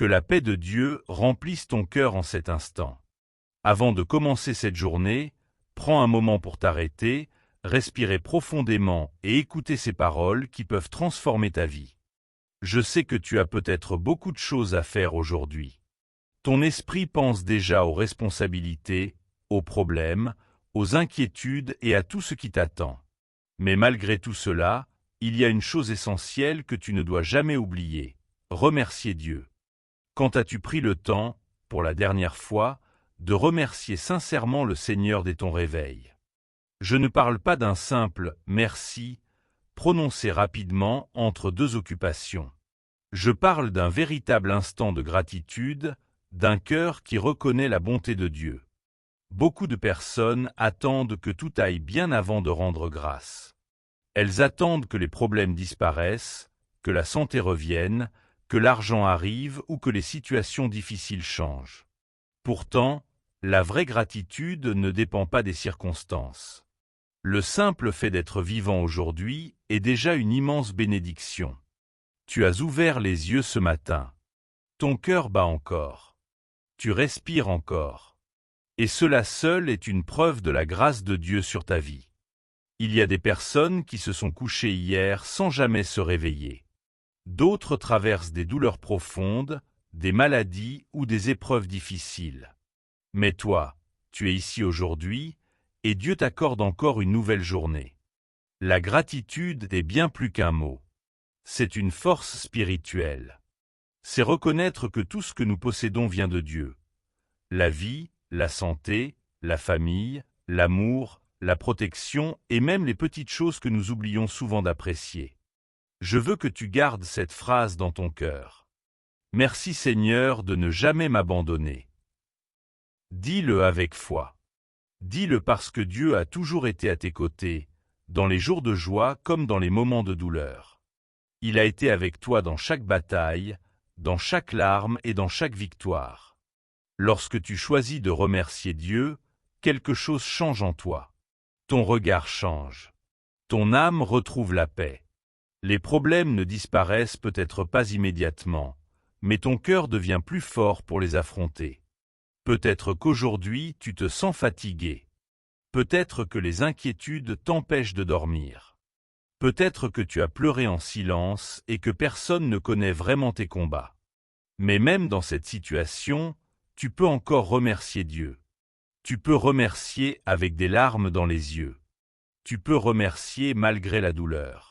Que la paix de Dieu remplisse ton cœur en cet instant. Avant de commencer cette journée, prends un moment pour t'arrêter, respirer profondément et écouter ces paroles qui peuvent transformer ta vie. Je sais que tu as peut-être beaucoup de choses à faire aujourd'hui. Ton esprit pense déjà aux responsabilités, aux problèmes, aux inquiétudes et à tout ce qui t'attend. Mais malgré tout cela, il y a une chose essentielle que tu ne dois jamais oublier, remercier Dieu. Quand as-tu pris le temps, pour la dernière fois, de remercier sincèrement le Seigneur dès ton réveil? Je ne parle pas d'un simple « merci » prononcé rapidement entre deux occupations. Je parle d'un véritable instant de gratitude, d'un cœur qui reconnaît la bonté de Dieu. Beaucoup de personnes attendent que tout aille bien avant de rendre grâce. Elles attendent que les problèmes disparaissent, que la santé revienne, que l'argent arrive ou que les situations difficiles changent. Pourtant, la vraie gratitude ne dépend pas des circonstances. Le simple fait d'être vivant aujourd'hui est déjà une immense bénédiction. Tu as ouvert les yeux ce matin. Ton cœur bat encore. Tu respires encore. Et cela seul est une preuve de la grâce de Dieu sur ta vie. Il y a des personnes qui se sont couchées hier sans jamais se réveiller. D'autres traversent des douleurs profondes, des maladies ou des épreuves difficiles. Mais toi, tu es ici aujourd'hui, et Dieu t'accorde encore une nouvelle journée. La gratitude est bien plus qu'un mot. C'est une force spirituelle. C'est reconnaître que tout ce que nous possédons vient de Dieu. La vie, la santé, la famille, l'amour, la protection et même les petites choses que nous oublions souvent d'apprécier. Je veux que tu gardes cette phrase dans ton cœur. Merci Seigneur de ne jamais m'abandonner. Dis-le avec foi. Dis-le parce que Dieu a toujours été à tes côtés, dans les jours de joie comme dans les moments de douleur. Il a été avec toi dans chaque bataille, dans chaque larme et dans chaque victoire. Lorsque tu choisis de remercier Dieu, quelque chose change en toi. Ton regard change. Ton âme retrouve la paix. Les problèmes ne disparaissent peut-être pas immédiatement, mais ton cœur devient plus fort pour les affronter. Peut-être qu'aujourd'hui tu te sens fatigué. Peut-être que les inquiétudes t'empêchent de dormir. Peut-être que tu as pleuré en silence et que personne ne connaît vraiment tes combats. Mais même dans cette situation, tu peux encore remercier Dieu. Tu peux remercier avec des larmes dans les yeux. Tu peux remercier malgré la douleur.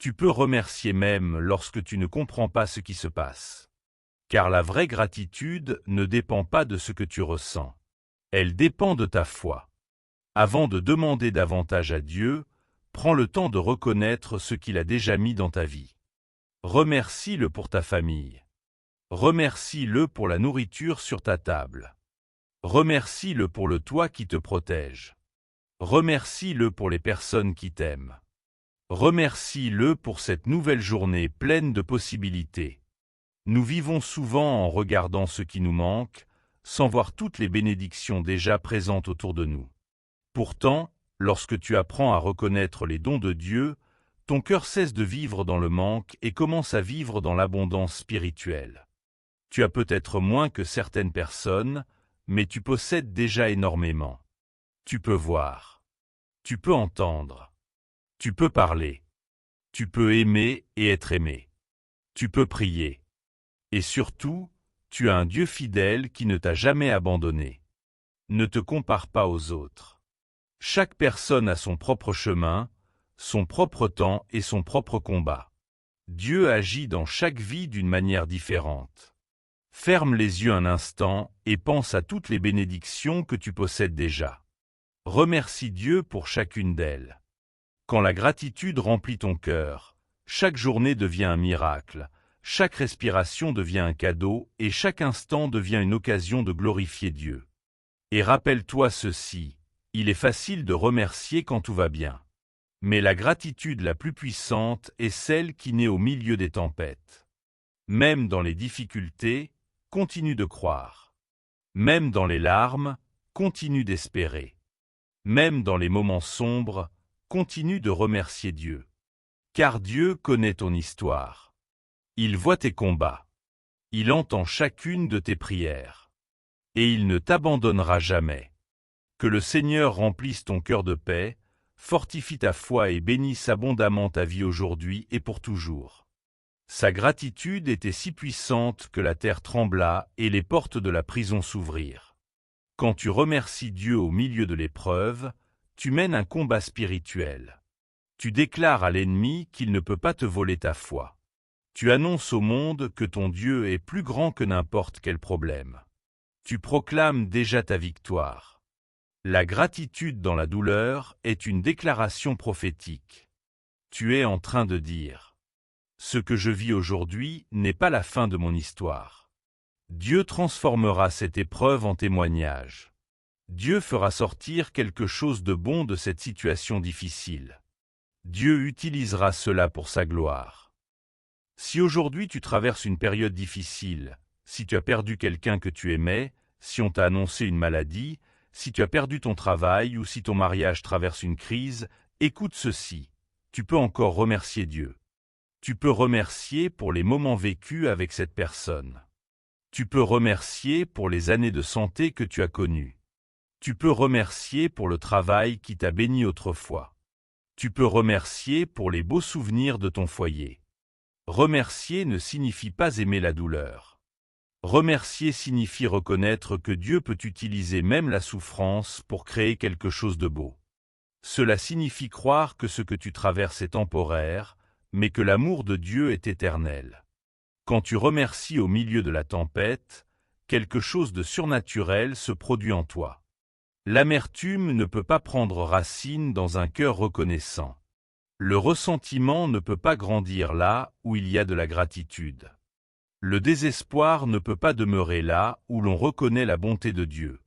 Tu peux remercier même lorsque tu ne comprends pas ce qui se passe. Car la vraie gratitude ne dépend pas de ce que tu ressens. Elle dépend de ta foi. Avant de demander davantage à Dieu, prends le temps de reconnaître ce qu'il a déjà mis dans ta vie. Remercie-le pour ta famille. Remercie-le pour la nourriture sur ta table. Remercie-le pour le toit qui te protège. Remercie-le pour les personnes qui t'aiment. Remercie-le pour cette nouvelle journée pleine de possibilités. Nous vivons souvent en regardant ce qui nous manque, sans voir toutes les bénédictions déjà présentes autour de nous. Pourtant, lorsque tu apprends à reconnaître les dons de Dieu, ton cœur cesse de vivre dans le manque et commence à vivre dans l'abondance spirituelle. Tu as peut-être moins que certaines personnes, mais tu possèdes déjà énormément. Tu peux voir. Tu peux entendre. Tu peux parler. Tu peux aimer et être aimé. Tu peux prier. Et surtout, tu as un Dieu fidèle qui ne t'a jamais abandonné. Ne te compare pas aux autres. Chaque personne a son propre chemin, son propre temps et son propre combat. Dieu agit dans chaque vie d'une manière différente. Ferme les yeux un instant et pense à toutes les bénédictions que tu possèdes déjà. Remercie Dieu pour chacune d'elles. Quand la gratitude remplit ton cœur, chaque journée devient un miracle. Chaque respiration devient un cadeau et chaque instant devient une occasion de glorifier Dieu. Et rappelle-toi ceci, il est facile de remercier quand tout va bien. Mais la gratitude la plus puissante est celle qui naît au milieu des tempêtes. Même dans les difficultés, continue de croire. Même dans les larmes, continue d'espérer. Même dans les moments sombres, continue de remercier Dieu. Car Dieu connaît ton histoire. Il voit tes combats. Il entend chacune de tes prières. Et il ne t'abandonnera jamais. Que le Seigneur remplisse ton cœur de paix, fortifie ta foi et bénisse abondamment ta vie aujourd'hui et pour toujours. Sa gratitude était si puissante que la terre trembla et les portes de la prison s'ouvrirent. Quand tu remercies Dieu au milieu de l'épreuve, tu mènes un combat spirituel. Tu déclares à l'ennemi qu'il ne peut pas te voler ta foi. Tu annonces au monde que ton Dieu est plus grand que n'importe quel problème. Tu proclames déjà ta victoire. La gratitude dans la douleur est une déclaration prophétique. Tu es en train de dire: ce que je vis aujourd'hui n'est pas la fin de mon histoire. Dieu transformera cette épreuve en témoignage. Dieu fera sortir quelque chose de bon de cette situation difficile. Dieu utilisera cela pour sa gloire. Si aujourd'hui tu traverses une période difficile, si tu as perdu quelqu'un que tu aimais, si on t'a annoncé une maladie, si tu as perdu ton travail ou si ton mariage traverse une crise, écoute ceci, tu peux encore remercier Dieu. Tu peux remercier pour les moments vécus avec cette personne. Tu peux remercier pour les années de santé que tu as connues. Tu peux remercier pour le travail qui t'a béni autrefois. Tu peux remercier pour les beaux souvenirs de ton foyer. Remercier ne signifie pas aimer la douleur. Remercier signifie reconnaître que Dieu peut utiliser même la souffrance pour créer quelque chose de beau. Cela signifie croire que ce que tu traverses est temporaire, mais que l'amour de Dieu est éternel. Quand tu remercies au milieu de la tempête, quelque chose de surnaturel se produit en toi. L'amertume ne peut pas prendre racine dans un cœur reconnaissant. Le ressentiment ne peut pas grandir là où il y a de la gratitude. Le désespoir ne peut pas demeurer là où l'on reconnaît la bonté de Dieu.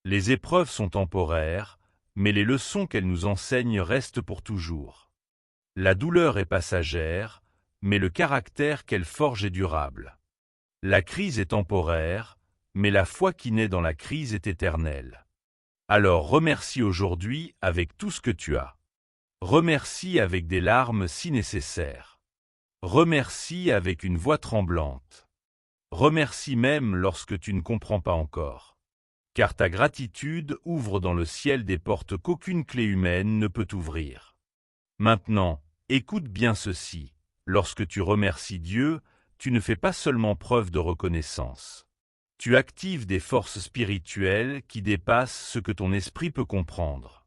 Les épreuves sont temporaires, mais les leçons qu'elles nous enseignent restent pour toujours. La douleur est passagère, mais le caractère qu'elle forge est durable. La crise est temporaire, mais la foi qui naît dans la crise est éternelle. Alors remercie aujourd'hui avec tout ce que tu as. Remercie avec des larmes si nécessaires. Remercie avec une voix tremblante. Remercie même lorsque tu ne comprends pas encore. Car ta gratitude ouvre dans le ciel des portes qu'aucune clé humaine ne peut ouvrir. Maintenant, écoute bien ceci. Lorsque tu remercies Dieu, tu ne fais pas seulement preuve de reconnaissance. Tu actives des forces spirituelles qui dépassent ce que ton esprit peut comprendre.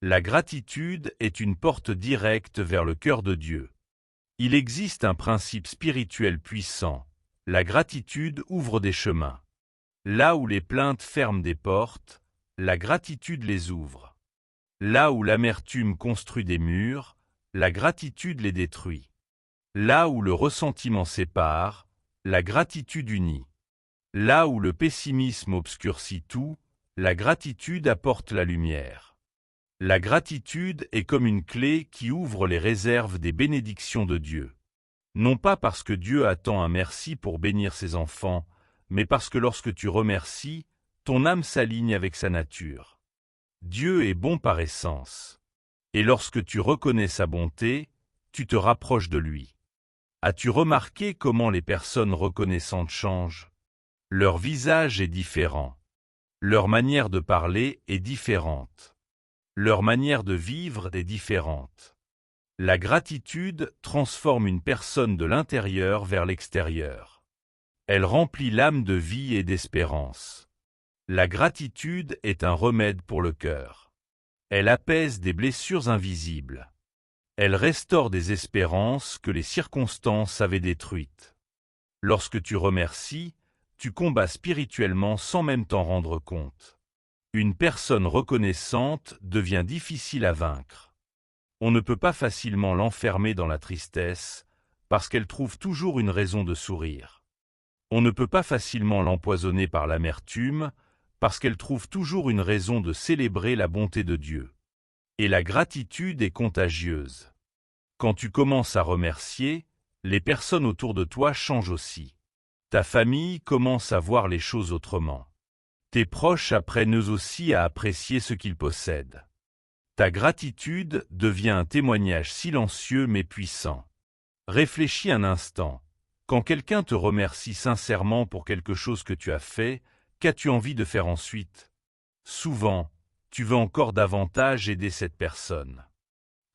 La gratitude est une porte directe vers le cœur de Dieu. Il existe un principe spirituel puissant. La gratitude ouvre des chemins. Là où les plaintes ferment des portes, la gratitude les ouvre. Là où l'amertume construit des murs, la gratitude les détruit. Là où le ressentiment sépare, la gratitude unit. Là où le pessimisme obscurcit tout, la gratitude apporte la lumière. La gratitude est comme une clé qui ouvre les réserves des bénédictions de Dieu. Non pas parce que Dieu attend un merci pour bénir ses enfants, mais parce que lorsque tu remercies, ton âme s'aligne avec sa nature. Dieu est bon par essence. Et lorsque tu reconnais sa bonté, tu te rapproches de lui. As-tu remarqué comment les personnes reconnaissantes changent? Leur visage est différent. Leur manière de parler est différente. Leur manière de vivre est différente. La gratitude transforme une personne de l'intérieur vers l'extérieur. Elle remplit l'âme de vie et d'espérance. La gratitude est un remède pour le cœur. Elle apaise des blessures invisibles. Elle restaure des espérances que les circonstances avaient détruites. Lorsque tu remercies, tu combats spirituellement sans même t'en rendre compte. Une personne reconnaissante devient difficile à vaincre. On ne peut pas facilement l'enfermer dans la tristesse, parce qu'elle trouve toujours une raison de sourire. On ne peut pas facilement l'empoisonner par l'amertume, parce qu'elle trouve toujours une raison de célébrer la bonté de Dieu. Et la gratitude est contagieuse. Quand tu commences à remercier, les personnes autour de toi changent aussi. Ta famille commence à voir les choses autrement. Tes proches apprennent eux aussi à apprécier ce qu'ils possèdent. Ta gratitude devient un témoignage silencieux mais puissant. Réfléchis un instant. Quand quelqu'un te remercie sincèrement pour quelque chose que tu as fait, qu'as-tu envie de faire ensuite? Souvent, tu veux encore davantage aider cette personne.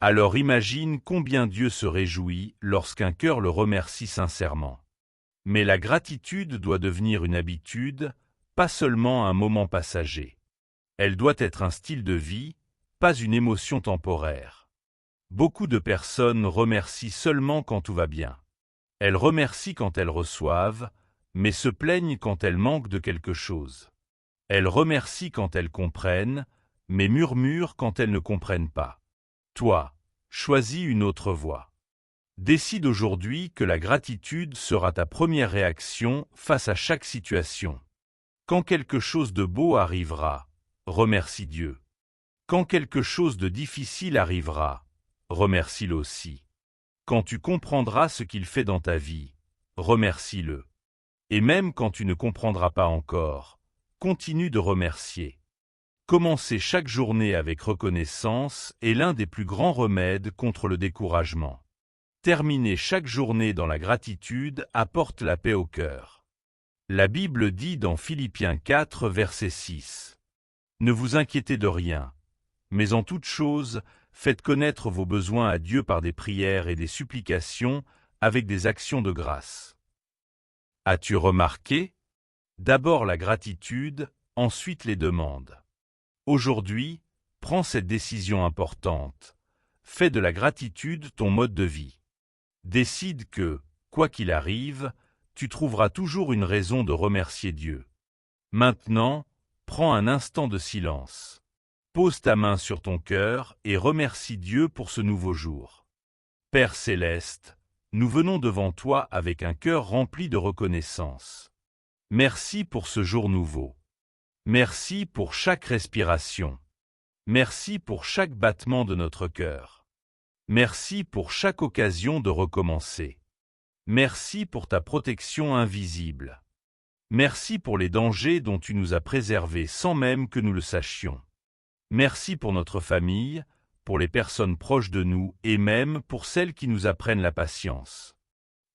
Alors imagine combien Dieu se réjouit lorsqu'un cœur le remercie sincèrement. Mais la gratitude doit devenir une habitude, pas seulement un moment passager. Elle doit être un style de vie, pas une émotion temporaire. Beaucoup de personnes remercient seulement quand tout va bien. Elles remercient quand elles reçoivent, mais se plaignent quand elles manquent de quelque chose. Elles remercient quand elles comprennent, mais murmurent quand elles ne comprennent pas. Toi, choisis une autre voie. Décide aujourd'hui que la gratitude sera ta première réaction face à chaque situation. Quand quelque chose de beau arrivera, remercie Dieu. Quand quelque chose de difficile arrivera, remercie-le aussi. Quand tu comprendras ce qu'il fait dans ta vie, remercie-le. Et même quand tu ne comprendras pas encore, continue de remercier. Commencer chaque journée avec reconnaissance est l'un des plus grands remèdes contre le découragement. Terminer chaque journée dans la gratitude apporte la paix au cœur. La Bible dit dans Philippiens 4, verset 6. Ne vous inquiétez de rien, mais en toute chose, faites connaître vos besoins à Dieu par des prières et des supplications avec des actions de grâce. As-tu remarqué? D'abord la gratitude, ensuite les demandes. Aujourd'hui, prends cette décision importante. Fais de la gratitude ton mode de vie. Décide que, quoi qu'il arrive, tu trouveras toujours une raison de remercier Dieu. Maintenant, prends un instant de silence. Pose ta main sur ton cœur et remercie Dieu pour ce nouveau jour. Père céleste, nous venons devant toi avec un cœur rempli de reconnaissance. Merci pour ce jour nouveau. Merci pour chaque respiration. Merci pour chaque battement de notre cœur. Merci pour chaque occasion de recommencer. Merci pour ta protection invisible. Merci pour les dangers dont tu nous as préservés sans même que nous le sachions. Merci pour notre famille, pour les personnes proches de nous et même pour celles qui nous apprennent la patience.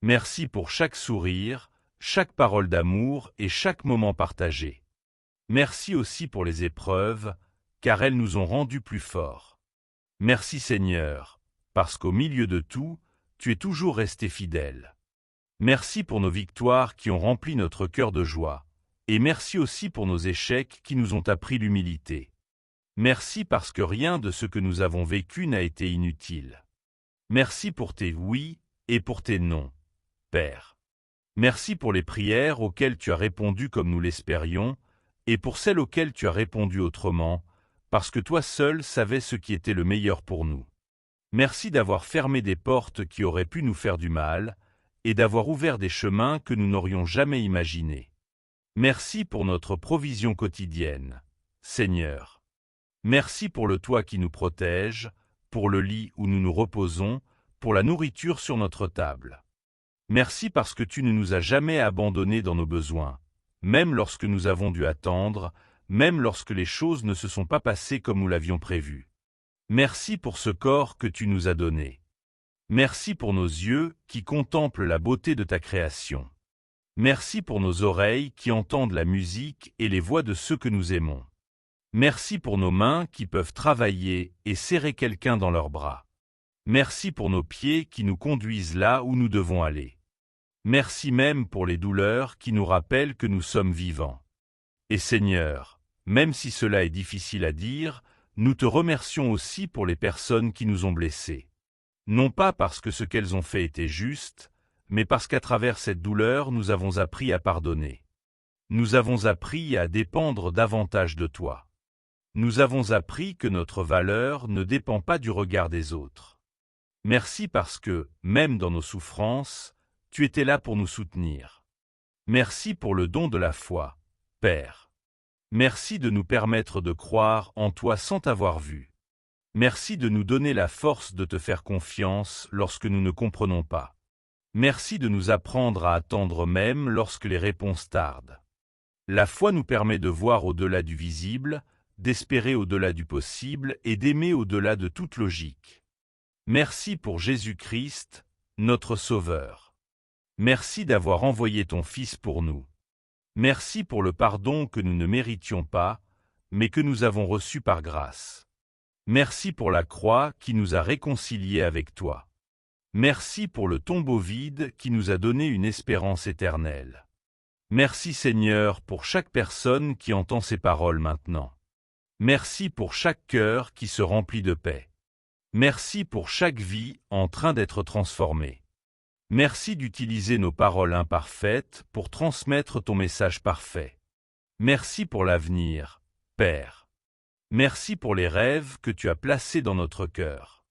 Merci pour chaque sourire, chaque parole d'amour et chaque moment partagé. Merci aussi pour les épreuves, car elles nous ont rendus plus forts. Merci Seigneur, parce qu'au milieu de tout, tu es toujours resté fidèle. Merci pour nos victoires qui ont rempli notre cœur de joie, et merci aussi pour nos échecs qui nous ont appris l'humilité. Merci parce que rien de ce que nous avons vécu n'a été inutile. Merci pour tes oui et pour tes non, Père. Merci pour les prières auxquelles tu as répondu comme nous l'espérions, et pour celles auxquelles tu as répondu autrement, parce que toi seul savais ce qui était le meilleur pour nous. Merci d'avoir fermé des portes qui auraient pu nous faire du mal, et d'avoir ouvert des chemins que nous n'aurions jamais imaginés. Merci pour notre provision quotidienne, Seigneur. Merci pour le toit qui nous protège, pour le lit où nous nous reposons, pour la nourriture sur notre table. Merci parce que tu ne nous as jamais abandonnés dans nos besoins, même lorsque nous avons dû attendre, même lorsque les choses ne se sont pas passées comme nous l'avions prévu. Merci pour ce corps que tu nous as donné. Merci pour nos yeux qui contemplent la beauté de ta création. Merci pour nos oreilles qui entendent la musique et les voix de ceux que nous aimons. Merci pour nos mains qui peuvent travailler et serrer quelqu'un dans leurs bras. Merci pour nos pieds qui nous conduisent là où nous devons aller. Merci même pour les douleurs qui nous rappellent que nous sommes vivants. Et Seigneur, même si cela est difficile à dire, nous te remercions aussi pour les personnes qui nous ont blessés. Non pas parce que ce qu'elles ont fait était juste, mais parce qu'à travers cette douleur, nous avons appris à pardonner. Nous avons appris à dépendre davantage de toi. Nous avons appris que notre valeur ne dépend pas du regard des autres. Merci parce que, même dans nos souffrances, tu étais là pour nous soutenir. Merci pour le don de la foi, Père. Merci de nous permettre de croire en toi sans t'avoir vu. Merci de nous donner la force de te faire confiance lorsque nous ne comprenons pas. Merci de nous apprendre à attendre même lorsque les réponses tardent. La foi nous permet de voir au-delà du visible, d'espérer au-delà du possible et d'aimer au-delà de toute logique. Merci pour Jésus-Christ, notre Sauveur. Merci d'avoir envoyé ton Fils pour nous. Merci pour le pardon que nous ne méritions pas, mais que nous avons reçu par grâce. Merci pour la croix qui nous a réconciliés avec toi. Merci pour le tombeau vide qui nous a donné une espérance éternelle. Merci Seigneur pour chaque personne qui entend ces paroles maintenant. Merci pour chaque cœur qui se remplit de paix. Merci pour chaque vie en train d'être transformée. Merci d'utiliser nos paroles imparfaites pour transmettre ton message parfait. Merci pour l'avenir, Père. Merci pour les rêves que tu as placés dans notre cœur.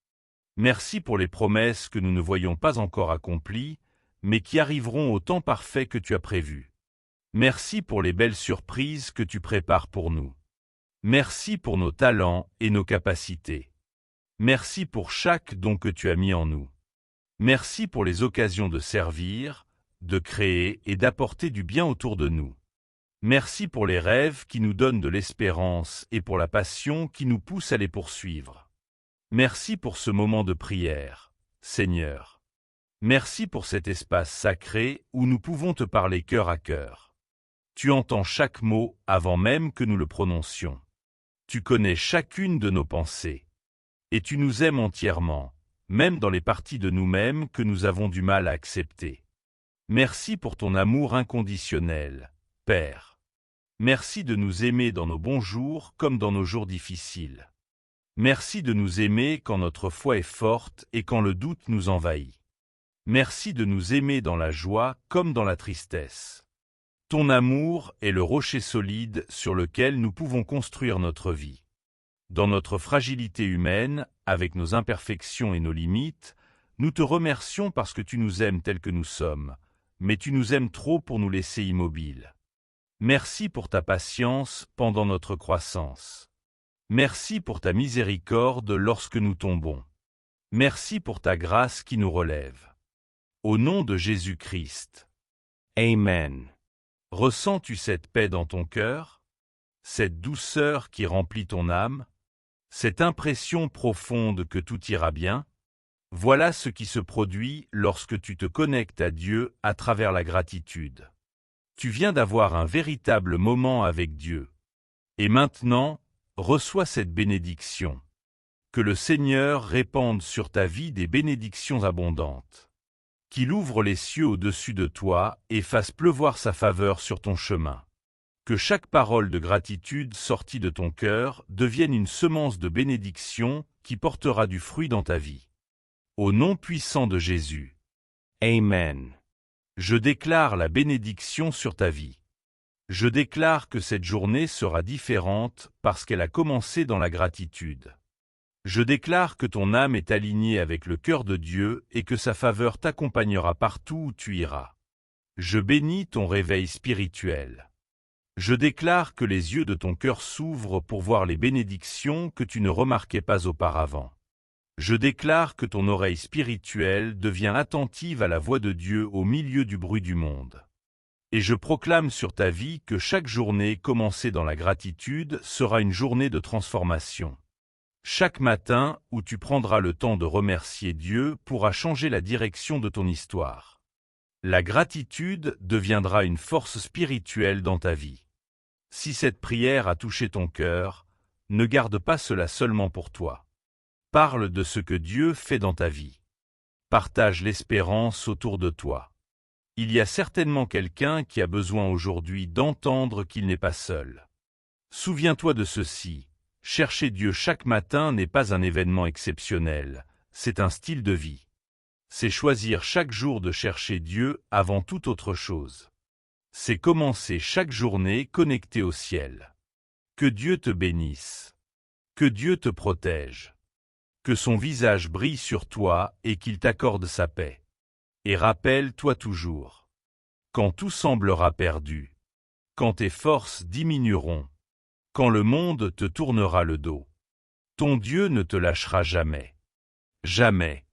Merci pour les promesses que nous ne voyons pas encore accomplies, mais qui arriveront au temps parfait que tu as prévu. Merci pour les belles surprises que tu prépares pour nous. Merci pour nos talents et nos capacités. Merci pour chaque don que tu as mis en nous. Merci pour les occasions de servir, de créer et d'apporter du bien autour de nous. Merci pour les rêves qui nous donnent de l'espérance et pour la passion qui nous pousse à les poursuivre. Merci pour ce moment de prière, Seigneur. Merci pour cet espace sacré où nous pouvons te parler cœur à cœur. Tu entends chaque mot avant même que nous le prononcions. Tu connais chacune de nos pensées. Et tu nous aimes entièrement, même dans les parties de nous-mêmes que nous avons du mal à accepter. Merci pour ton amour inconditionnel, Père. Merci de nous aimer dans nos bons jours comme dans nos jours difficiles. Merci de nous aimer quand notre foi est forte et quand le doute nous envahit. Merci de nous aimer dans la joie comme dans la tristesse. Ton amour est le rocher solide sur lequel nous pouvons construire notre vie. Dans notre fragilité humaine, avec nos imperfections et nos limites, nous te remercions parce que tu nous aimes tels que nous sommes, mais tu nous aimes trop pour nous laisser immobiles. Merci pour ta patience pendant notre croissance. Merci pour ta miséricorde lorsque nous tombons. Merci pour ta grâce qui nous relève. Au nom de Jésus-Christ. Amen. Ressens-tu cette paix dans ton cœur? Cette douceur qui remplit ton âme? Cette impression profonde que tout ira bien? Voilà ce qui se produit lorsque tu te connectes à Dieu à travers la gratitude. Tu viens d'avoir un véritable moment avec Dieu. Et maintenant, reçois cette bénédiction. Que le Seigneur répande sur ta vie des bénédictions abondantes. Qu'il ouvre les cieux au-dessus de toi et fasse pleuvoir sa faveur sur ton chemin. Que chaque parole de gratitude sortie de ton cœur devienne une semence de bénédiction qui portera du fruit dans ta vie. Au nom puissant de Jésus. Amen. Je déclare la bénédiction sur ta vie. Je déclare que cette journée sera différente parce qu'elle a commencé dans la gratitude. Je déclare que ton âme est alignée avec le cœur de Dieu et que sa faveur t'accompagnera partout où tu iras. Je bénis ton réveil spirituel. Je déclare que les yeux de ton cœur s'ouvrent pour voir les bénédictions que tu ne remarquais pas auparavant. Je déclare que ton oreille spirituelle devient attentive à la voix de Dieu au milieu du bruit du monde. Et je proclame sur ta vie que chaque journée commencée dans la gratitude sera une journée de transformation. Chaque matin où tu prendras le temps de remercier Dieu pourra changer la direction de ton histoire. La gratitude deviendra une force spirituelle dans ta vie. Si cette prière a touché ton cœur, ne garde pas cela seulement pour toi. Parle de ce que Dieu fait dans ta vie. Partage l'espérance autour de toi. Il y a certainement quelqu'un qui a besoin aujourd'hui d'entendre qu'il n'est pas seul. Souviens-toi de ceci, chercher Dieu chaque matin n'est pas un événement exceptionnel, c'est un style de vie. C'est choisir chaque jour de chercher Dieu avant toute autre chose. C'est commencer chaque journée connecté au ciel. Que Dieu te bénisse. Que Dieu te protège. Que son visage brille sur toi et qu'il t'accorde sa paix. Et rappelle-toi toujours. Quand tout semblera perdu. Quand tes forces diminueront. Quand le monde te tournera le dos. Ton Dieu ne te lâchera jamais. Jamais.